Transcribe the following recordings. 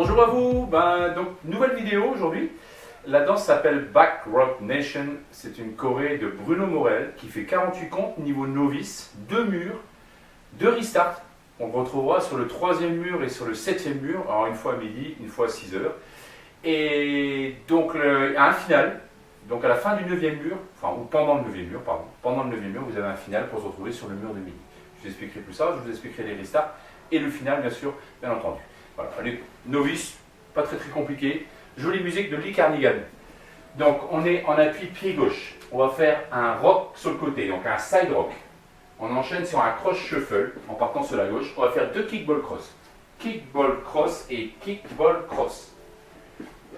Bonjour à vous, donc nouvelle vidéo aujourd'hui. La danse s'appelle Back Rock Nation, c'est une choré de Bruno Morel qui fait 48 comptes niveau novice, 2 murs, 2 restarts. On le retrouvera sur le 3e mur et sur le 7e mur, alors une fois à midi, une fois à 6h. Et donc un final, donc à la fin du 9e mur, enfin ou pendant le 9e mur, pardon, pendant le 9e mur, vous avez un final pour se retrouver sur le mur de midi. Je vous expliquerai tout ça, je vous expliquerai les restarts et le final bien sûr, bien entendu. Voilà, allez, novice, pas très compliqué. Jolie musique de Lee Carnigan. Donc on est en appui pied gauche. On va faire un rock sur le côté, donc un side rock. On enchaîne sur un cross shuffle en partant sur la gauche. On va faire 2 kickball cross. Kickball cross et kickball cross.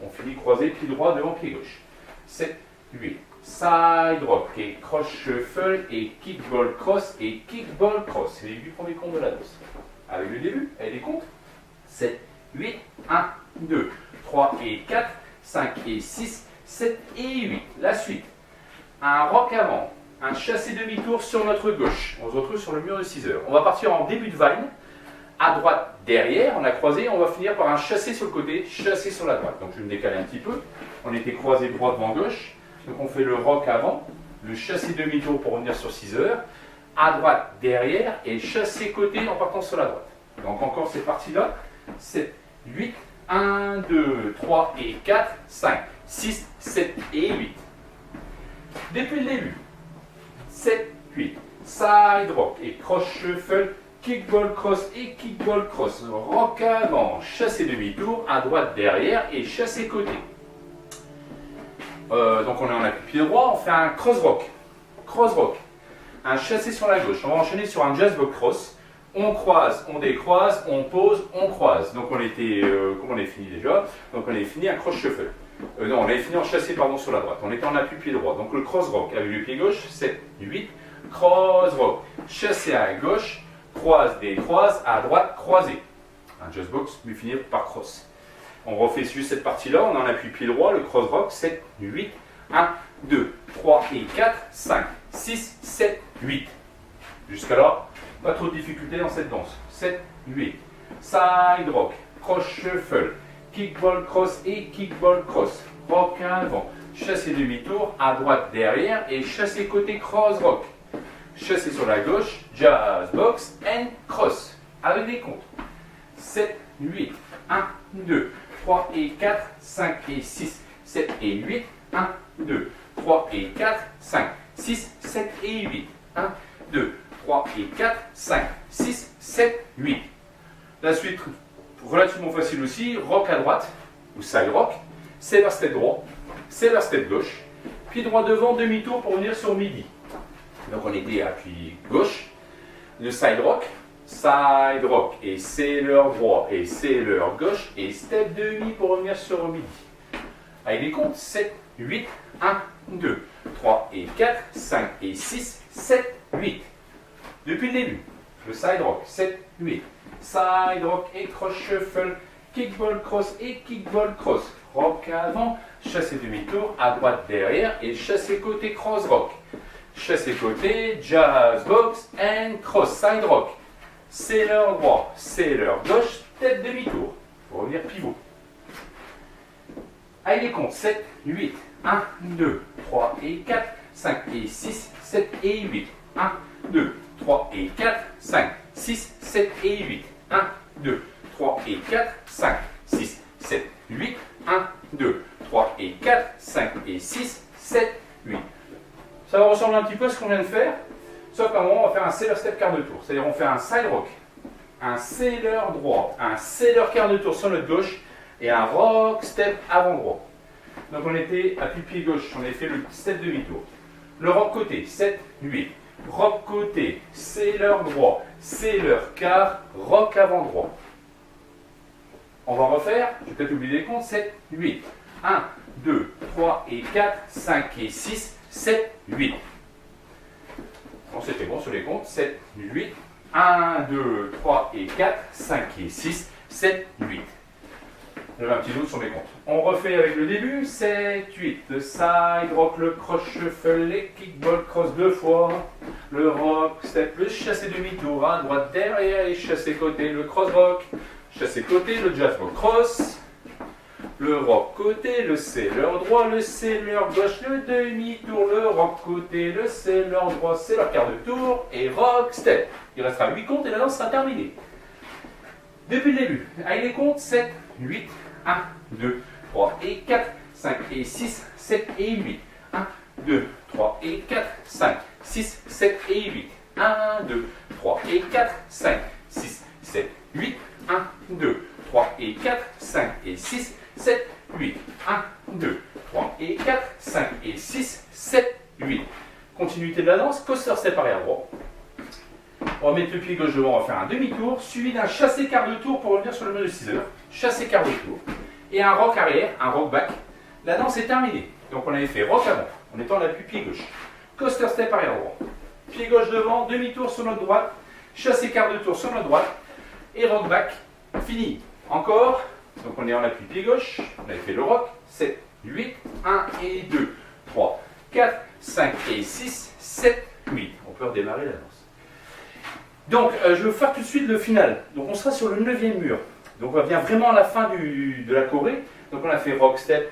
On finit croisé, pied droit devant pied gauche. 7, 8. Side rock et cross shuffle et kickball cross et kickball cross. C'est les 8 premiers comptes de la danse. Avec le début, avec les comptes. 7, 8, 1, 2, 3 et 4, 5 et 6, 7 et 8. La suite, un rock avant, un chassé demi-tour sur notre gauche. On se retrouve sur le mur de 6 heures. On va partir en début de vine, à droite derrière, on a croisé, on va finir par un chassé sur le côté, chassé sur la droite. Donc je vais me décaler un petit peu. On était croisé droit devant gauche, donc on fait le rock avant, le chassé demi-tour pour revenir sur 6 heures, à droite derrière et chassé côté en partant sur la droite. Donc encore ces parties-là. 7, 8, 1, 2, 3 et 4, 5, 6, 7 et 8. Depuis le début, 7, 8, side rock et cross shuffle, kickball cross et kickball cross, rock avant, chassé demi-tour, à droite derrière et chassé côté. Donc on est en appui pied droit, on fait un cross rock, un chassé sur la gauche. On va enchaîner sur un jazz box cross. On croise, on décroise, on pose, on croise. Donc on était, comment on est fini déjà? Donc on est fini un cross shuffle. Non, on avait fini en chassé pardon sur la droite. On était en appui pied droit. Donc le cross rock avec le pied gauche, 7, 8, cross rock. Chassé à gauche, croise, décroise, à droite, croisé. Un jazz box, mais finir par cross. On refait juste cette partie-là, on est en appui pied droit, le cross rock, 7, 8, 1, 2, 3 et 4, 5, 6, 7, 8. Jusqu'à là. Pas trop de difficultés dans cette danse. 7, 8. Side rock, cross shuffle, kickball cross et kickball cross. Rock avant, chassé demi-tour, à droite derrière et chassé côté cross rock. Chassé sur la gauche, jazz box and cross. Avec des comptes. 7, 8, 1, 2, 3 et 4, 5 et 6, 7 et 8, 1, 2, 3 et 4, 5, 6, 7 et 8, 1, 2, 3 et 4, 5, 6, 7, 8. La suite, relativement facile aussi, rock à droite, ou side rock, sailor step droit, sailor step gauche, pied droit devant, demi-tour pour venir sur midi. Donc on était à pied gauche, le side rock et sailor droit et sailor gauche et step demi pour revenir sur midi. Avec des comptes, 7, 8, 1, 2, 3 et 4, 5 et 6, 7, 8. Depuis le début, le side rock, 7, 8. Side rock et cross shuffle, kickball cross et kickball cross. Rock avant, chassé demi-tour, à droite derrière et chassé côté cross rock. Chassé côté, jazz box and cross, side rock. Sailor droit, sailor gauche, tête demi-tour. Pour revenir pivot. Avec les comptes, 7, 8, 1, 2, 3 et 4, 5 et 6, 7 et 8. 1, 2, 3 et 4, 5, 6, 7 et 8. 1, 2, 3 et 4, 5, 6, 7, 8. 1, 2, 3 et 4, 5 et 6, 7, 8. Ça va ressembler un petit peu à ce qu'on vient de faire, sauf qu'à un moment on va faire un sailor step quart de tour. C'est-à-dire on fait un side rock, un sailor droit, un sailor quart de tour sur notre gauche et un rock step avant droit. Donc on était à pied gauche, on avait fait le step demi-tour. Le rock côté, 7, 8. Rock côté, sailor droit, sailor quart, rock avant droit. On va refaire, j'ai peut-être oublié les comptes, 7, 8. 1, 2, 3 et 4, 5 et 6, 7, 8. Bon, c'était bon sur les comptes, 7, 8. 1, 2, 3 et 4, 5 et 6, 7, 8. J'avais un petit doute sur mes comptes. On refait avec le début. 7, 8. Le side rock, le cross shuffle, les kickball cross 2 fois. Le rock step, le chassé demi-tour à droite derrière et chassé côté. Le cross rock. chassé côté, le jazz vogue cross, le rock côté, le sailor droit, le sailor gauche, le demi-tour, le rock côté, le sailor droit, c'est leur quart de tour, et rock step. Il restera 8 comptes et la danse sera terminée. Depuis le début, avec les comptes 7, 8, 1, 2, 3 et 4, 5 et 6, 7 et 8. 1, 2, 3 et 4, 5, 6, 7 et 8. 1, 2, 3 et 4, 5, 6, 7, 8. 1, 2, 3 et 4, 5 et 6, 7, 8. 1, 2, 3 et 4, 5 et 6, 7, 8. Continuité de la danse, coaster step arrière droit. On va mettre le pied gauche devant, on va faire un demi-tour, suivi d'un chassé quart de tour pour revenir sur le mur de 6 heures. Chassé quart de tour. Et un rock arrière, un rock back. La danse est terminée. Donc on avait fait rock avant, en étant à l'appui pied gauche. Coaster step arrière droit. Pied gauche devant, demi-tour sur notre droite, chassé quart de tour sur notre droite, et rock back. Fini. Encore. Donc on est en appui pied gauche, on avait fait le rock. 7, 8, 1 et 2, 3, 4, 5 et 6, 7, 8. On peut redémarrer la danse. Donc, je vais vous faire tout de suite le final. Donc, on sera sur le 9e mur. Donc, on vient vraiment à la fin de la choré. Donc, on a fait rock step,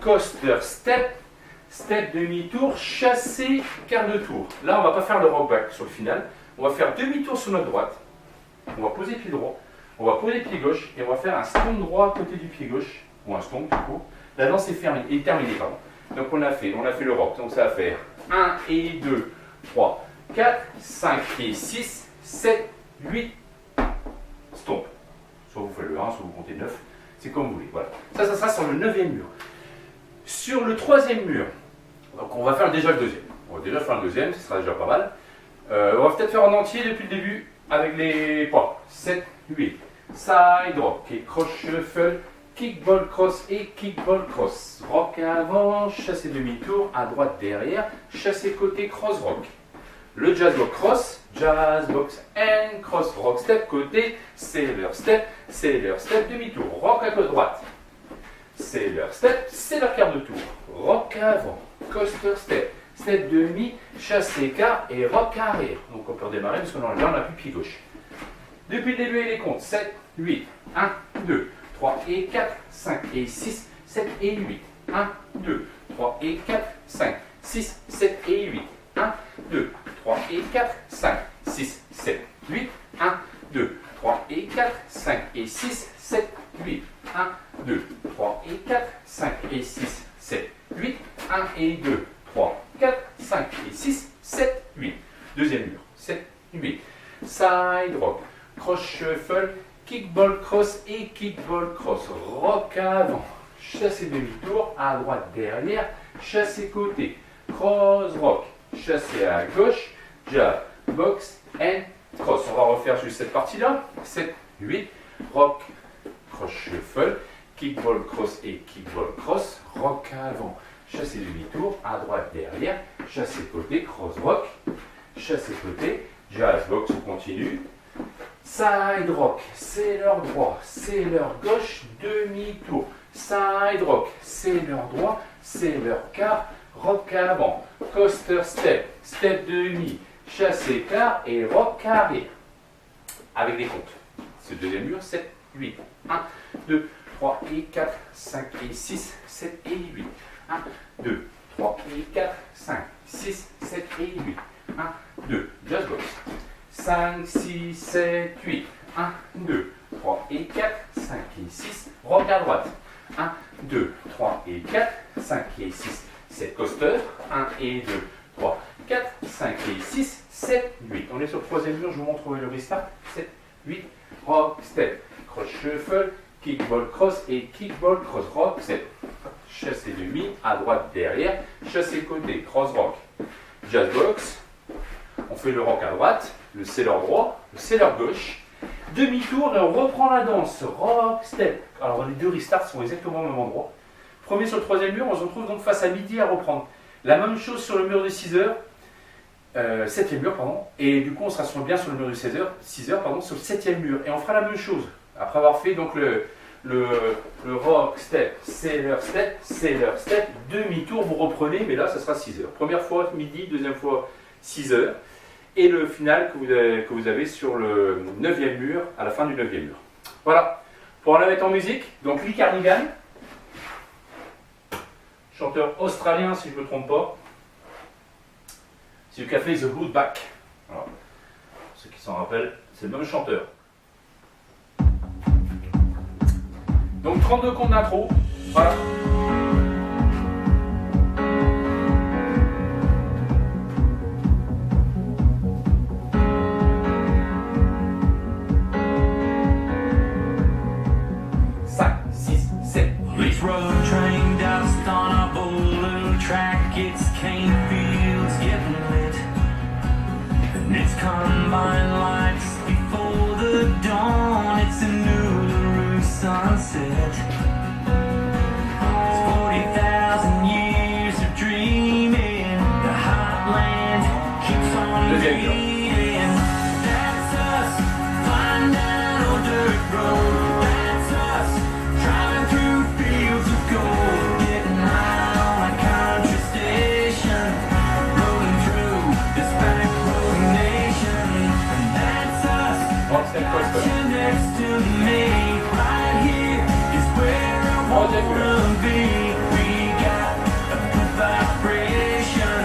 coaster step, step demi-tour, chassé, quart de tour. Là, on ne va pas faire le rock back sur le final. On va faire demi-tour sur notre droite. On va poser pied droit. On va poser pied gauche. Et on va faire un stomp droit à côté du pied gauche. Ou un stomp, du coup. La danse est terminée, pardon. Donc, on a fait le rock. Donc, ça va faire 1 et 2, 3, 4, 5 et 6. 7, 8, stomp. Soit vous faites le 1, soit vous comptez 9. C'est comme vous voulez. Voilà. Ça sera sur le 9e mur. Sur le 3e mur, donc on va faire déjà le deuxième. On va déjà faire le deuxième, ce sera déjà pas mal. On va peut-être faire en entier depuis le début avec les pas. 7, 8. Side rock et cross shuffle, kickball cross et kickball cross. Rock avant, chassé demi-tour, à droite derrière, chassé côté cross rock. Le jazz box cross, jazz box and cross, rock step côté, sailor step, demi-tour, rock à côte droite. Sailor step, c'est leur quart de tour, rock avant, coaster step, step demi, chassé quart et rock arrière. Donc on peut redémarrer parce qu'on a plus pied gauche. Depuis le début, les comptes 7, 8, 1, 2, 3 et 4, 5 et 6, 7 et 8. 1, 2, 3 et 4, 5, 6, 7 et 8. 1, 2, 3 et 4, 5, 6, 7, 8. 1, 2, 3 et 4, 5 et 6, 7, 8. 1, 2, 3 et 4, 5 et 6, 7, 8. 1 et 2, 3, 4, 5 et 6, 7, 8. Deuxième mur, 7, 8. Side rock, cross shuffle, kickball cross et kickball cross. Rock avant, chassé demi-tour, à droite derrière, chassé côté, cross rock. Chassé à gauche, jazz, box, and cross. On va refaire juste cette partie-là. 7, 8, rock, cross shuffle, kickball cross et kickball cross, rock avant, chassé demi-tour, à droite derrière, chassé côté, cross rock, chassé côté, jazz, box, on continue. Side rock, c'est leur droit, c'est leur gauche, demi-tour. Side rock, c'est leur droit, c'est leur quart. Rock avant, coaster step, step demi, chassé quart et rock arrière. Avec des comptes. Ce deuxième mur, 7, 8. 1, 2, 3 et 4, 5 et 6, 7 et 8. 1, 2, 3 et 4, 5, 6, 7 et 8. 1, 2, jazz box. 5, 6, 7, 8. 1, 2, 3 et 4, 5 et 6, rock à droite. 1, 2, 3 et 4, 5 et 6. 7 coaster, 1 et 2, 3, 4, 5 et 6, 7, 8. On est sur le troisième mur, je vous montre le restart. 7, 8, rock, step, cross shuffle, kickball cross et kickball cross, rock, step. Chassé demi, à droite derrière, chassé côté, cross rock, jazz box. On fait le rock à droite, le sailor droit, le sailor gauche. Demi-tour et on reprend la danse, rock, step. Alors les deux restarts sont exactement au même endroit. Premier sur le troisième mur, on se retrouve donc face à midi à reprendre. La même chose sur le mur de 6 heures, 7e mur, pardon, et du coup on sera bien sur le mur de 6 heures, sur le 7e mur. Et on fera la même chose, après avoir fait donc le rock step, sailor step, demi-tour, vous reprenez, mais là ça sera 6 heures. Première fois midi, deuxième fois 6 heures, et le final que vous avez sur le 9e mur, à la fin du 9e mur. Voilà, pour la mettre en musique, donc Lee Carnigan, chanteur australien si je ne me trompe pas, c'est le café The Hoodback. Voilà. Ceux qui s'en rappellent, c'est le même chanteur. Donc 32 comptes d'intro, voilà. Road train dust on a blue track, it's cane fields getting lit, and it's combine lights before the dawn, it's a new LaRue sunset. It's 40,000 years of dreaming, the heartland keeps on beating. That's us, flying down old dirt road. That's us, driving through fields of gold, getting high on a country station, rolling through this back road nation. And that's us, watching next to me, right here is where I wanna be. We got a good vibration,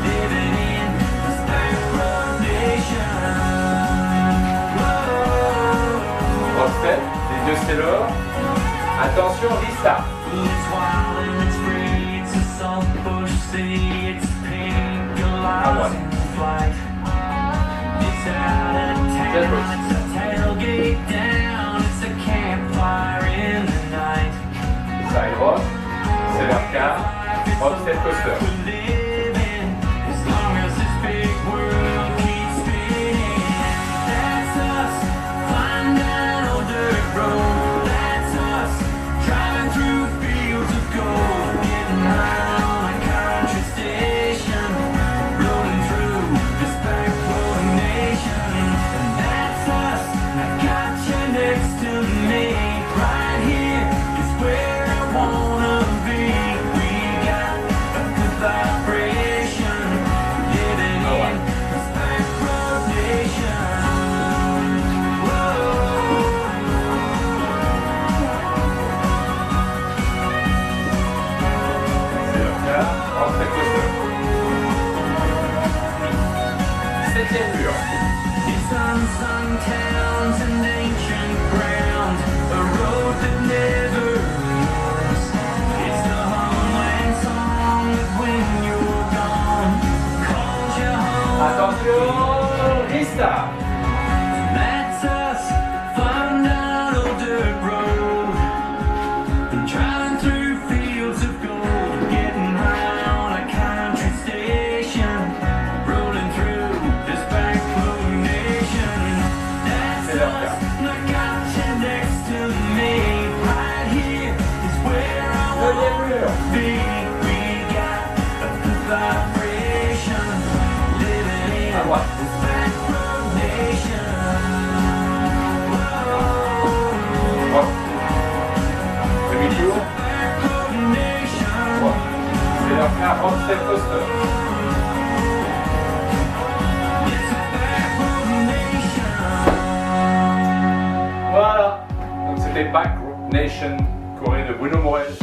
living in this back road nation. Whoa. Offset, les deux Stellar. Attention, restart. It's wild and it's free, it's a soft bush sea, it's pink, gallows in flight. It's out of town, it's a tailgate down, it's a campfire in the night. Side rock, Stellar car, offset coaster. We're living, as long as this big world keeps spinning. That's us, flying down old dirt road. That's us, driving through fields of gold, getting high on a country station, rolling through this back road nation. And that's us, I got you next to me, right here is where I wanna be. We got a good vibration, living in this back road nation. Whoa. Stellar car, offset coaster. Septième mur. It's unsung towns and ancient ground, a road that never ends. It's the homeland song that when you're gone, calls you home. Attention, restart. That's us, flying down old dirt road, and driving through fields of gold, getting high on a country station, rolling through this back road nation. That's us, and I got you next to me, right here is where I Neuvième wanna mur. be. We got a good vibration, living in À droite. this back road nation. Droite. Demi-tour. Back road nation. Droite. Stellar car, offset coaster. It's a back road nation. Voilà. Donc c'était Back Road Nation, Corée de Bruno Morel.